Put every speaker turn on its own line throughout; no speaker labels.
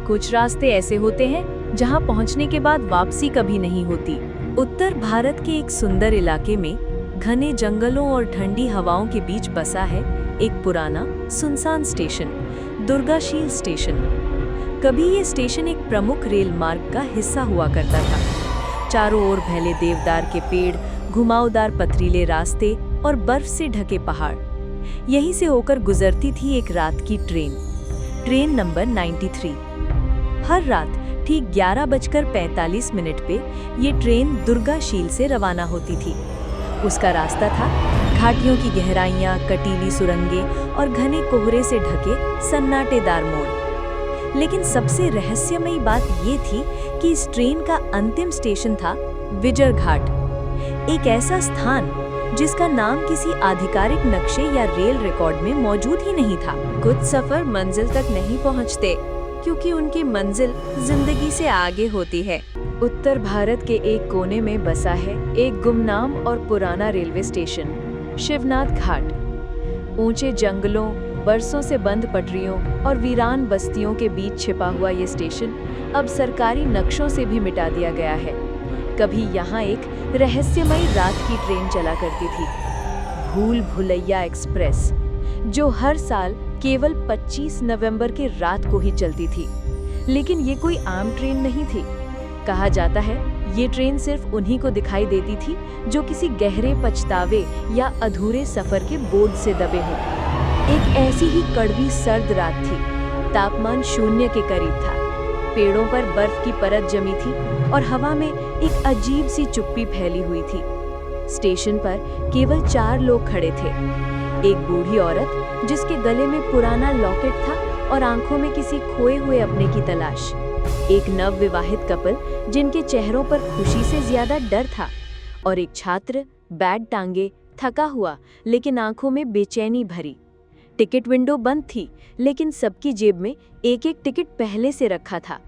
कुछ रास्ते ऐसे होते हैं जहां पहुंचने के बाद वापसी कभी नहीं होती। उत्तर भारत के एक सुंदर इलाके में घने जंगलों और ठंडी हवाओं के बीच बसा है एक पुराना सुनसान स्टेशन, दुर्गाशील स्टेशन। कभी ये स्टेशन एक प्रमुख रेल मार्ग का हिस्सा हुआ करता था। चारों ओर फैले देवदार के पेड़, घुमावदार पथरीले रास्ते और बर्फ से ढके पहाड़। यहीं से होकर गुजरती थी एक रात की ट्रेन नंबर 93। हर रात ठीक 11:45 पे ये ट्रेन दुर्गाशील से रवाना होती थी। उसका रास्ता था घाटियों की गहराइयां, कटीली सुरंगें और घने कोहरे से ढके सन्नाटेदार मोड़। लेकिन सबसे रहस्यमयी बात ये थी कि इस ट्रेन का अंतिम स्टेशन था विजर घाट, एक ऐसा स्थान जिसका नाम किसी आधिकारिक नक्शे या रेल रिकॉर्ड में मौजूद ही नहीं था। कुछ सफर मंजिल तक नहीं पहुंचते क्योंकि उनकी मंजिल जिंदगी से आगे होती है। उत्तर भारत के एक कोने में बसा है एक गुमनाम और पुराना रेलवे स्टेशन, शिवनाथ घाट। ऊंचे जंगलों, बरसों से बंद पटरियों और वीरान बस्तियों के बीच छिपा हुआ ये स्टेशन अब सरकारी नक्शों से भी मिटा दिया गया है। कभी यहाँ एक रहस्यमयी रात की ट्रेन चला करती थी, भूल भुलैया एक्सप्रेस, जो हर साल केवल 25 नवंबर के रात को ही चलती थी। लेकिन ये कोई आम ट्रेन नहीं थी। कहा जाता है ये ट्रेन सिर्फ उन्हीं को दिखाई देती थी जो किसी गहरे पछतावे या अधूरे सफर के बोझ से दबे हों। एक ऐसी ही कड़वी सर्द रात थी। तापमान 0 के करीब था। पेड़ों पर बर्फ की परत जमी थी और हवा में एक अजीब सी चुप्पी फैली हुई थी। स्टेशन पर केवल 4 लोग खड़े थे। एक बूढ़ी औरत जिसके गले में पुराना लॉकेट था और आंखों में किसी खोए हुए अपने की तलाश। एक नवविवाहित कपल जिनके चेहरों पर खुशी से ज्यादा डर था, और एक छात्र बैग टांगे, थका हुआ लेकिन आंखों में बेचैनी भरी। टिकट विंडो बंद थी, लेकिन सबकी जेब में एक एक टिकट पहले से रखा था।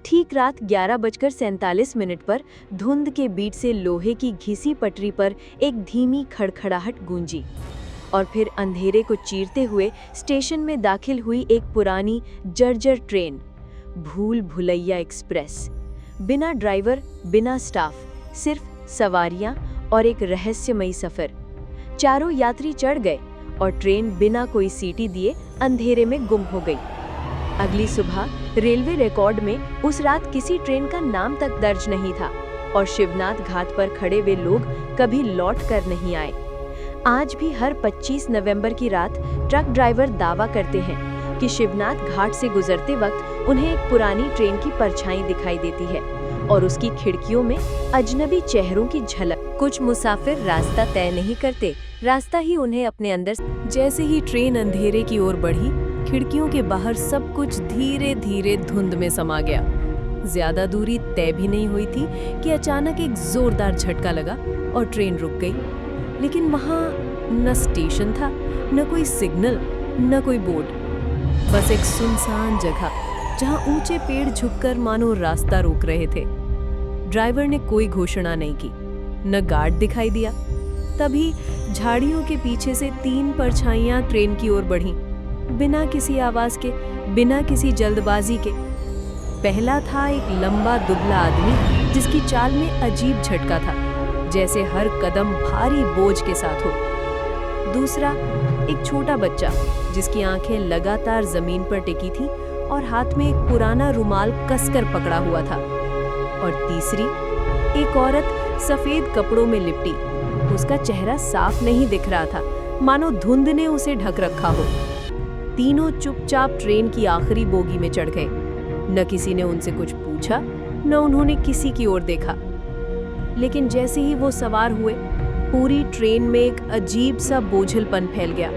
ठीक रात 11:47 पर धुंध के बीच से लोहे की घिसी पटरी पर एक धीमी खड़खड़ाहट गूंजी, और फिर अंधेरे को चीरते हुए स्टेशन में दाखिल हुई एक पुरानी जर्जर ट्रेन, भूल भुलैया एक्सप्रेस। बिना ड्राइवर, बिना स्टाफ, सिर्फ सवारियां और एक रहस्यमयी सफर। चारों यात्री चढ़ गए और ट्रेन बिना कोई सीटी दिए अंधेरे में गुम हो गई। अगली सुबह रेलवे रिकॉर्ड में उस रात किसी ट्रेन का नाम तक दर्ज नहीं था, और शिवनाथ घाट पर खड़े वे लोग कभी लौट कर नहीं आए। आज भी हर 25 नवंबर की रात ट्रक ड्राइवर दावा करते हैं कि शिवनाथ घाट से गुजरते वक्त उन्हें एक पुरानी ट्रेन की परछाई दिखाई देती है और उसकी खिड़कियों में अजनबी चेहरों की झलक। कुछ मुसाफिर रास्ता तय नहीं करते, रास्ता ही उन्हें अपने अंदर। जैसे ही ट्रेन अंधेरे की ओर बढ़ी, खिड़कियों के बाहर सब कुछ धीरे धीरे धुंध में समा गया। ज्यादा दूरी तय भी नहीं हुई थी कि अचानक एक जोरदार झटका लगा और ट्रेन रुक गई। लेकिन वहां न स्टेशन था, न कोई सिग्नल, न कोई बोर्ड, बस एक सुनसान जगह जहां ऊंचे पेड़ झुककर मानो रास्ता रोक रहे थे। ड्राइवर ने कोई घोषणा नहीं की, न गार्ड दिखाई दिया। तभी झाड़ियों के पीछे से 3 परछाइयां ट्रेन की ओर बढ़ीं, बिना किसी आवाज के, बिना किसी जल्दबाजी के। पहला था एक लंबा दुबला आदमी जिसकी चाल में अजीब झटका था, जैसे हर कदम भारी बोझ के साथ हो। दूसरा एक छोटा बच्चा जिसकी आंखें लगातार जमीन पर टिकी थी और हाथ में एक पुराना रुमाल कसकर पकड़ा हुआ था। और तीसरी एक औरत सफेद कपड़ों में लिपटी। उसका चेहरा साफ नहीं दिख रहा था, मानो धुंध ने उसे ढक रखा हो। तीनों चुपचाप ट्रेन की आखिरी बोगी में चढ़ गए। न किसी ने उनसे कुछ पूछा, न उन्होंने किसी की ओर देखा। लेकिन जैसे ही वो सवार हुए, पूरी ट्रेन में एक अजीब सा बोझलपन फैल गया,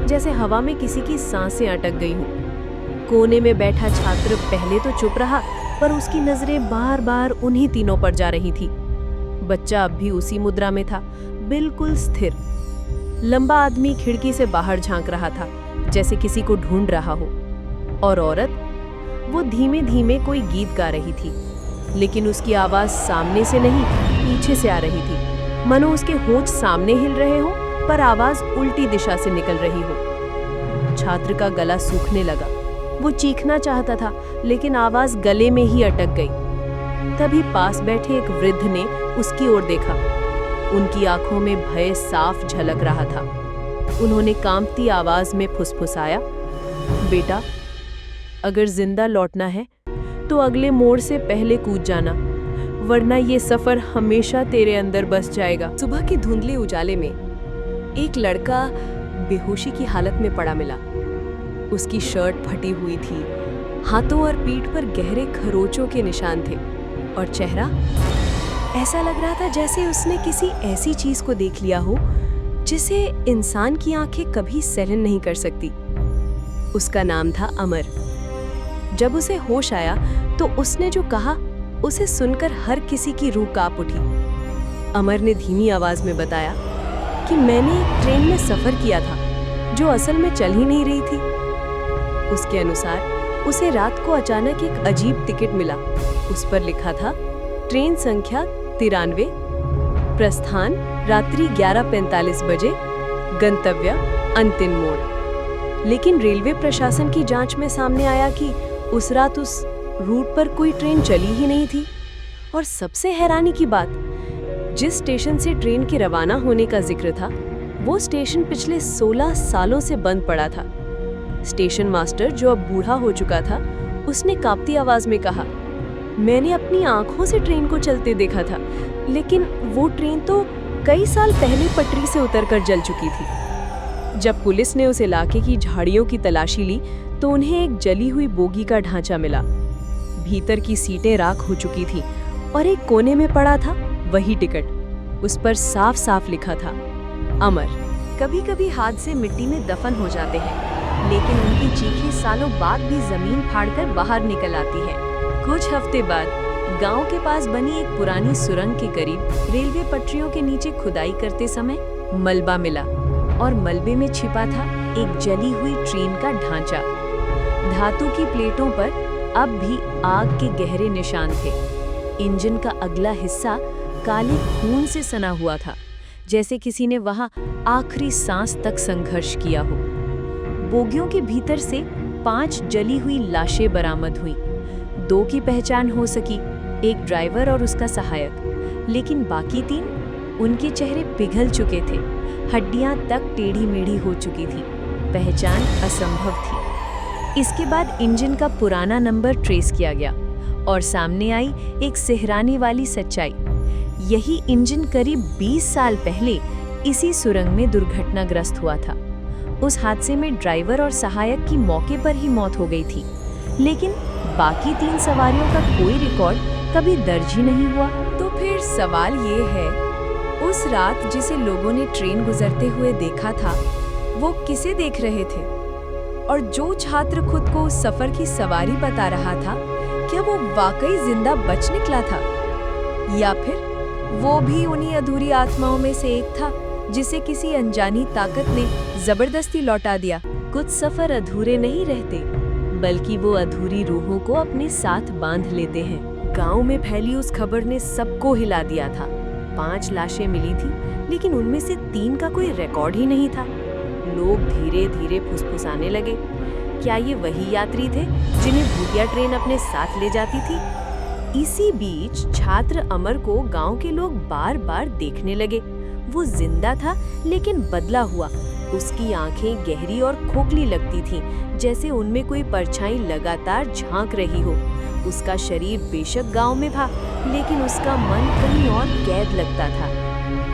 जैसे हवा में किसी की सांसें अटक गई हों। कोने में बैठा छात्र पहले तो चुप रहा, पर उसकी नजरें बार बार उन्हीं तीनों पर जा रही थी। बच्चा अब भी उसी मुद्रा में था, बिल्कुल स्थिर। लंबा आदमी खिड़की से बाहर झांक रहा था, जैसे किसी को ढूंढ रहा हो। और औरत, वो धीमे धीमे कोई गीत गा रही थी, लेकिन उसकी आवाज सामने से नहीं, पीछे से आ रही थी, मानो उसके होंठ सामने हिल रहे हो पर आवाज उल्टी दिशा से निकल रही हो। छात्र का गला सूखने लगा, वो चीखना चाहता था, लेकिन आवाज गले में ही अटक गई। तभी पास बैठे एक वृद्ध ने उसकी ओर देखा। उनकी आंखों में भय साफ झलक रहा था। उन्होंने कांपती आवाज में फुसफुसाया, बेटा, अगर जिंदा लौटना है तो अगले मोड़ से पहले कूद जाना, वरना ये सफर हमेशा तेरे अंदर बस जाएगा। सुबह के धुंधले उजाले में एक लड़का बेहोशी की हालत में पड़ा मिला। उसकी शर्ट फटी हुई थी, हाथों और पीठ पर गहरे खरोचों के निशान थे, और चेहरा ऐसा लग रहा था जैसे उसने किसी ऐसी चीज को देख लिया हो जिसे इंसान की आंखें कभी सहन नहीं कर सकती। उसका नाम था अमर। जब उसे होश आया तो उसने जो कहा, उसे सुनकर हर किसी की रूह कांप उठी। अमर ने धीमी आवाज में बताया कि मैंने एक ट्रेन में सफर किया था जो असल में चल ही नहीं रही थी। उसके अनुसार उसे रात को अचानक एक अजीब टिकट मिला। उस पर लिखा था ट्रेन संख्या 93, प्रस्थान रात्रि 11:45 बजे, गंतव्य अंतिम मोड़। लेकिन रेलवे प्रशासन की जांच में सामने आया कि उस रात उस रूट पर कोई ट्रेन चली ही नहीं थी। और सबसे हैरानी की बात, जिस स्टेशन से ट्रेन के रवाना होने का जिक्र था, वो स्टेशन पिछले 16 सालों से बंद पड़ा था। स्टेशन मास्टर, जो अब बूढ़ा हो चुका था, उसने कांपती आवाज में कहा, मैंने अपनी आंखों से ट्रेन को चलते देखा था, लेकिन वो ट्रेन तो कई साल पहले पटरी से उतरकर जल चुकी थी। जब पुलिस ने उस इलाके की झाड़ियों की तलाशी ली तो उन्हें एक जली हुई बोगी का ढांचा मिला। भीतर की सीटें राख हो चुकी थी और एक कोने में पड़ा था वही टिकट। उस पर साफ साफ लिखा था, अमर। कभी कभी हादसे मिट्टी में दफन हो जाते हैं, लेकिन उनकी चीखें सालों बाद भी जमीन फाड़कर बाहर निकल आती है। कुछ हफ्ते बाद गांव के पास बनी एक पुरानी सुरंग के करीब रेलवे पटरियों के नीचे खुदाई करते समय मलबा मिला, और मलबे में छिपा था एक जली हुई ट्रेन का ढांचा। धातु की प्लेटों पर अब भी आग के गहरे निशान थे। इंजन का अगला हिस्सा काले खून से सना हुआ था, जैसे किसी ने वहां आखिरी सांस तक संघर्ष किया हो। बोगियों के भीतर से 5 जली हुई लाशें बरामद हुईं। 2 की पहचान हो सकी, एक ड्राइवर और उसका सहायक, लेकिन बाकी 3, उनके चेहरे पिघल चुके थे, हड्डियां तक टेढ़ी मेढ़ी हो चुकी थी। पहचान असंभव थी। इसके बाद इंजन का पुराना नंबर ट्रेस किया गया और सामने आई एक सिहराने वाली सच्चाई। यही इंजन करीब 20 साल पहले इसी सुरंग में दुर्घटनाग्रस्त हुआ था। उस हादसे में ड्राइवर और सहायक की मौके पर ही मौत हो गई थी, लेकिन बाकी 3 सवारियों का कोई रिकॉर्ड कभी दर्ज ही नहीं हुआ। तो फिर सवाल ये है, उस रात जिसे लोगों ने ट्रेन गुजरते हुए देखा था, वो किसे देख रहे थे? और जो छात्र खुद को उस सफर की सवारी बता रहा था, क्या वो वाकई जिंदा बच निकला था, या फिर वो भी उन्हीं अधूरी आत्माओं में से एक था जिसे किसी अनजानी ताकत ने जबरदस्ती लौटा दिया? कुछ सफर अधूरे नहीं रहते, बल्कि वो अधूरी रूहों को अपने साथ बांध लेते हैं। गांव में फैली उस खबर ने सबको हिला दिया था। 5 लाशें मिली थी, लेकिन उनमें से 3 का कोई रिकॉर्ड ही नहीं था। लोग धीरे धीरे फुसफुसाने लगे, क्या ये वही यात्री थे जिन्हें भूतिया ट्रेन अपने साथ ले जाती थी? इसी बीच छात्र अमर को गांव के लोग बार बार देखने लगे। वो जिंदा था, लेकिन बदला हुआ। उसकी आंखें गहरी और खोखली लगती थीं, जैसे उनमें कोई परछाई लगातार झांक रही हो। उसका शरीर बेशक गांव में था, लेकिन उसका मन कहीं और कैद लगता था।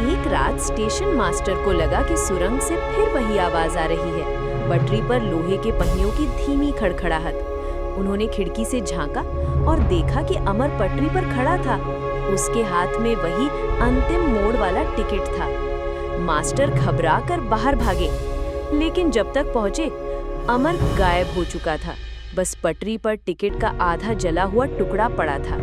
एक रात स्टेशन मास्टर को लगा कि सुरंग से फिर वही आवाज आ रही है, पटरी पर लोहे के पहियों की धीमी खड़खड़ाहट। उन्होंने खिड़की से झांका और देखा कि अमर पटरी पर खड़ा था। उसके हाथ में वही अंतिम मोड़ वाला टिकट था। मास्टर घबरा कर बाहर भागे, लेकिन जब तक पहुंचे, अमर गायब हो चुका था। बस पटरी पर टिकट का आधा जला हुआ टुकड़ा पड़ा था।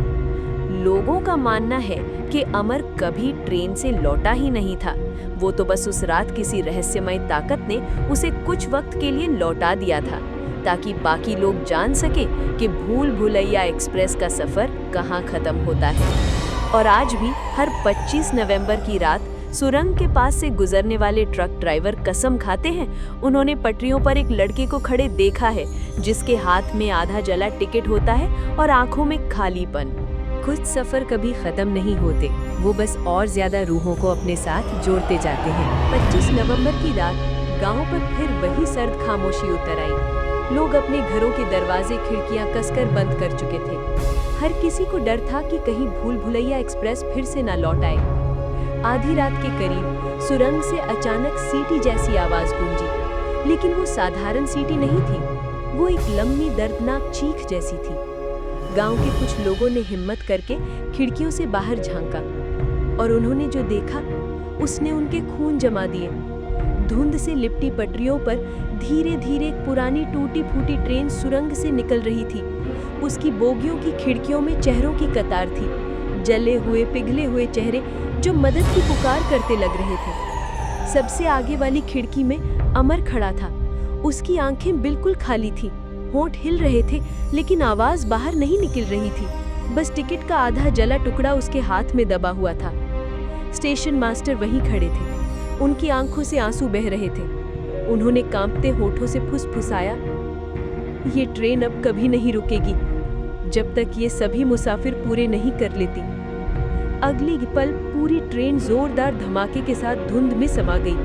लोगों का मानना है कि अमर कभी ट्रेन से लौटा ही नहीं था। वो तो बस उस रात किसी रहस्यमय ताकत ने उसे कुछ वक्त के लिए लौटा दिया था, ताकि बाकी लोग जान सके कि भूल भुलैया एक्सप्रेस का सफर कहाँ खत्म होता है। और आज भी हर 25 नवंबर की रात सुरंग के पास से गुजरने वाले ट्रक ड्राइवर कसम खाते हैं उन्होंने पटरियों पर एक लड़के को खड़े देखा है जिसके हाथ में आधा जला टिकट होता है और आंखों में खालीपन। कुछ सफर कभी खत्म नहीं होते, वो बस और ज्यादा रूहों को अपने साथ जोड़ते जाते हैं। 25 नवंबर की रात गांव पर फिर वही सर्द खामोशी उतर आई। लोग अपने घरों के दरवाजे खिड़कियां कसकर बंद कर चुके थे। हर किसी को डर था कि कहीं भूल भुलैया एक्सप्रेस फिर से न लौट आए। आधी रात के करीब सुरंग से अचानक सीटी जैसी आवाज गूंजी, लेकिन वो साधारण सीटी नहीं थी, वो एक लंबी दर्दनाक चीख जैसी थी। गांव के कुछ लोगों ने हिम्मत करके खिड़कियों से बाहर झांका और उन्होंने जो देखा उसने उनके खून जमा दिए। धुंध से लिपटी पटरियों पर धीरे धीरे एक पुरानी टूटी फूटी ट्रेन सुरंग से निकल रही थी। उसकी बोगियों की खिड़कियों में चेहरों की कतार थी, जले हुए पिघले हुए चेहरे जो मदद की पुकार करते लग रहे थे। सबसे आगे वाली खिड़की में अमर खड़ा था। उसकी आंखें बिल्कुल खाली थी, होंठ हिल रहे थे, लेकिन आवाज बाहर नहीं निकल रही थी। बस टिकट का आधा जला टुकड़ा उसके हाथ में दबा हुआ था। स्टेशन मास्टर वहीं खड़े थे, उनकी आंखों से आंसू बह रहे थे। उन्होंने कांपते होठों से फुसफुसाया, ये ट्रेन अब कभी नहीं रुकेगी जब तक ये सभी मुसाफिर पूरे नहीं कर लेती। अगली पल पूरी ट्रेन जोरदार धमाके के साथ धुंध में समा गई।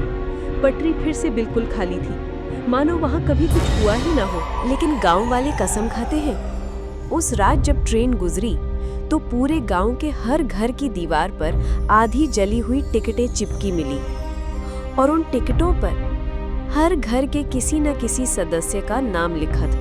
पटरी फिर से बिल्कुल खाली थी, मानो वहां कभी कुछ हुआ ही ना हो। लेकिन गांव वाले कसम खाते हैं, उस रात जब ट्रेन गुजरी तो पूरे गांव के हर घर की दीवार पर आधी जली हुई टिकटें चिपकी मिली और उन टिकटों पर हर घर के किसी न किसी सदस्य का नाम लिखा था।